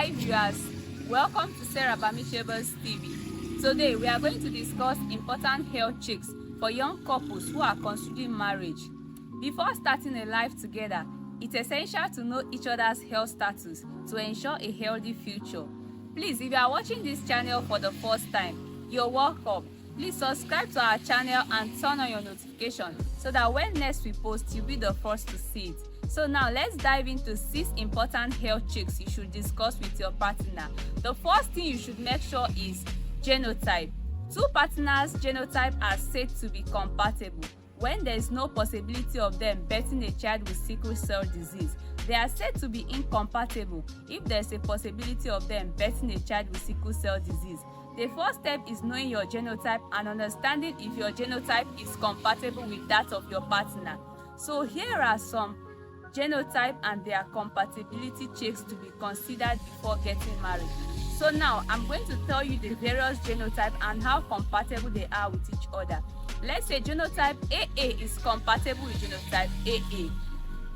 Hi viewers, welcome to Sarah Bamishebe's TV. Today we are going to discuss important health checks for young couples who are considering marriage. Before starting a life together, it's essential to know each other's health status to ensure a healthy future. Please, if you are watching this channel for the first time, you're welcome. Please subscribe to our channel and turn on your notification so that when next we post, you'll be the first to see it. So now let's dive into 6 important health checks you should discuss with your partner. The first thing you should make sure is genotype. 2 partners' genotype are said to be compatible. When there is no possibility of them birthing a child with sickle cell disease, they are said to be incompatible if there is a possibility of them birthing a child with sickle cell disease. The first step is knowing your genotype and understanding if your genotype is compatible with that of your partner. So here are some genotype and their compatibility checks to be considered before getting married. So now I'm going to tell you the various genotypes and how compatible they are with each other. Let's say genotype AA is compatible with genotype AA.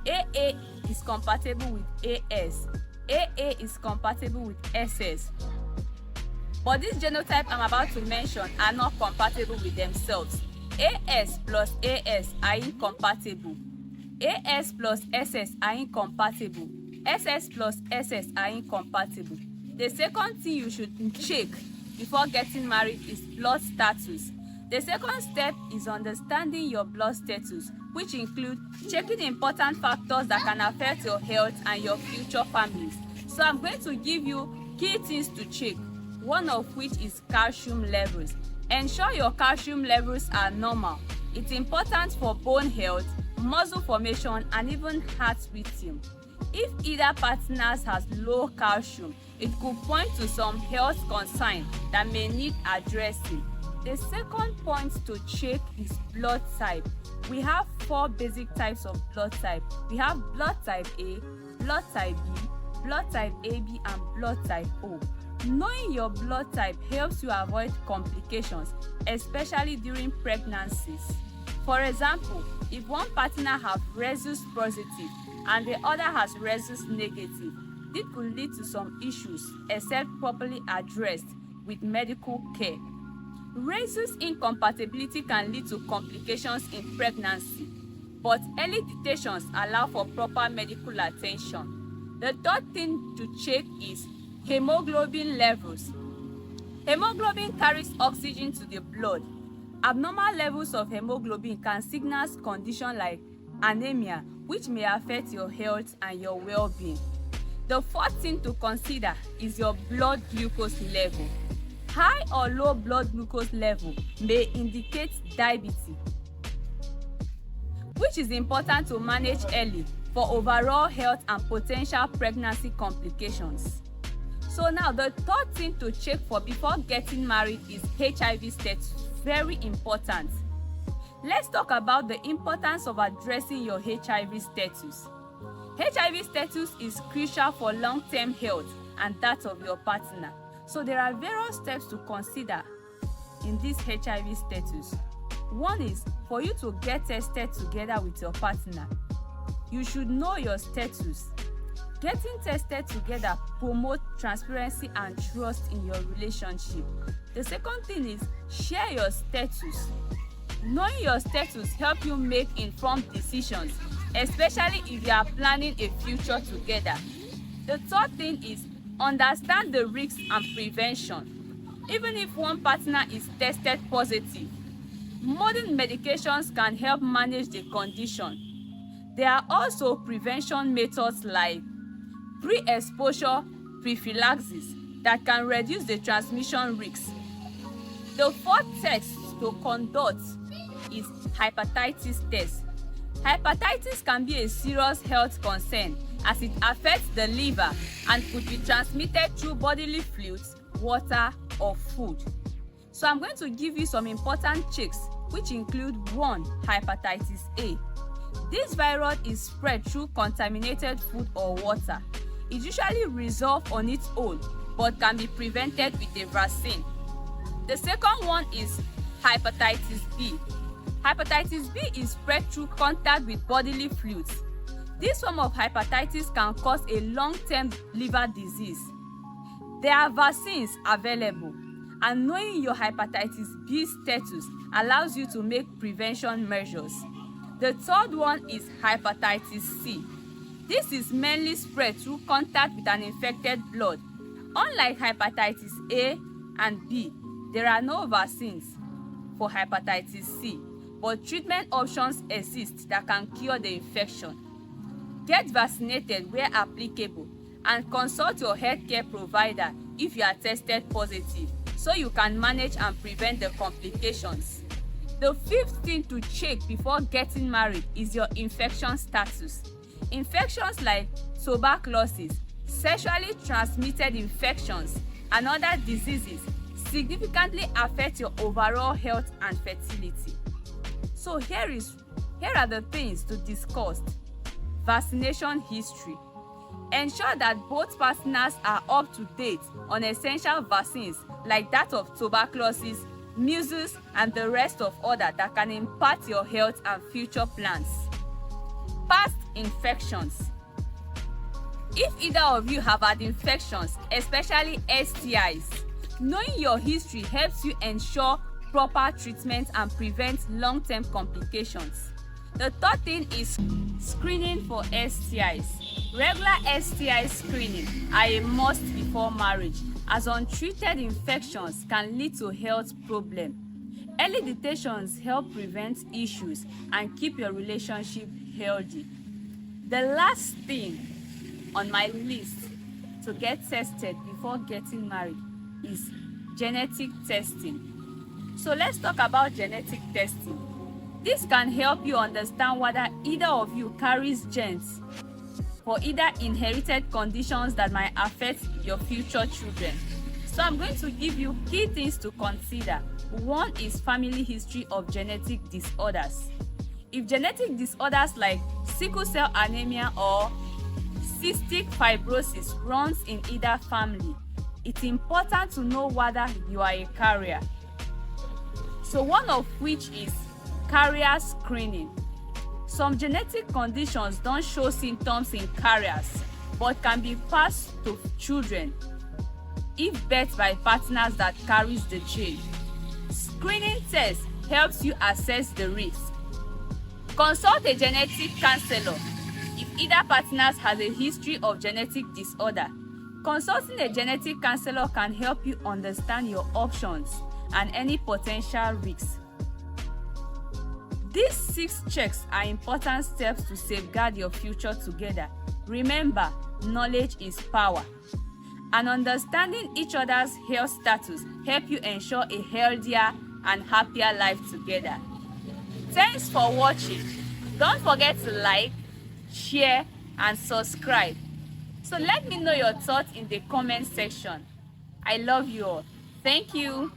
AA is compatible with AS. AA is compatible with SS. But these genotypes I'm about to mention are not compatible with themselves. AS plus AS are incompatible. AS plus SS are incompatible. SS plus SS are incompatible. The second thing you should check before getting married is blood status. The second step is understanding your blood status, which include checking important factors that can affect your health and your future families. So I'm going to give you key things to check, one of which is calcium levels. Ensure your calcium levels are normal. It's important for bone health, muscle formation, and even heart rhythm. If either partners has low calcium, it could point to some health concern that may need addressing. The second point to check is blood type. We have 4 basic types of blood type. We have blood type A, blood type B, blood type AB, and blood type O. Knowing your blood type helps you avoid complications, especially during pregnancies. For example, if one partner has rhesus positive and the other has rhesus negative, this could lead to some issues except properly addressed with medical care. Rhesus incompatibility can lead to complications in pregnancy, but early detections allow for proper medical attention. The third thing to check is hemoglobin levels. Hemoglobin carries oxygen to the blood. Abnormal levels of hemoglobin can signal conditions like anemia, which may affect your health and your well-being. The fourth thing to consider is your blood glucose level. High or low blood glucose level may indicate diabetes, which is important to manage early for overall health and potential pregnancy complications. So now the third thing to check for before getting married is HIV status. Very important. Let's talk about the importance of addressing your HIV status. HIV status is crucial for long-term health and that of your partner. So there are various steps to consider in this HIV status. One is for you to get tested together with your partner. You should know your status. Getting tested together promotes transparency and trust in your relationship. The second thing is share your status. Knowing your status helps you make informed decisions, especially if you are planning a future together. The third thing is understand the risks and prevention. Even if one partner is tested positive, modern medications can help manage the condition. There are also prevention methods like pre-exposure prophylaxis that can reduce the transmission risks. The fourth test to conduct is hepatitis test. Hepatitis can be a serious health concern as it affects the liver and could be transmitted through bodily fluids, water, or food. So I'm going to give you some important checks, which include 1. Hepatitis A. This virus is spread through contaminated food or water. It usually resolves on its own, but can be prevented with a vaccine. The second one is hepatitis B. Hepatitis B is spread through contact with bodily fluids. This form of hepatitis can cause a long-term liver disease. There are vaccines available, and knowing your hepatitis B status allows you to make prevention measures. The third one is hepatitis C. This is mainly spread through contact with an infected blood. Unlike hepatitis A and B, there are no vaccines for hepatitis C, but treatment options exist that can cure the infection. Get vaccinated where applicable and consult your healthcare provider if you are tested positive so you can manage and prevent the complications. The fifth thing to check before getting married is your infection status. Infections like tuberculosis, sexually transmitted infections, and other diseases significantly affect your overall health and fertility. So here are the things to discuss. Vaccination history. Ensure that both partners are up to date on essential vaccines like that of tuberculosis, measles, and the rest of others that can impact your health and future plans. Past infections. If either of you have had infections, especially STIs, knowing your history helps you ensure proper treatment and prevent long-term complications. The third thing is screening for STIs. Regular STI screening are a must before marriage, as untreated infections can lead to health problems. Early detections help prevent issues and keep your relationship healthy. The last thing on my list to get tested before getting married is genetic testing. So let's talk about genetic testing. This can help you understand whether either of you carries genes for either inherited conditions that might affect your future children. So I'm going to give you key things to consider. One is family history of genetic disorders. If genetic disorders like sickle cell anemia or cystic fibrosis runs in either family, it's important to know whether you are a carrier. So one of which is carrier screening. Some genetic conditions don't show symptoms in carriers, but can be passed to children if birthed by partners that carries the gene. Screening test helps you assess the risk. Consult a genetic counselor if either partners has a history of genetic disorder. Consulting a genetic counselor can help you understand your options and any potential risks. These 6 checks are important steps to safeguard your future together. Remember, knowledge is power. And understanding each other's health status help you ensure a healthier and happier life together. Thanks for watching. Don't forget to like, share, and subscribe. So let me know your thoughts in the comment section. I love you all. Thank you.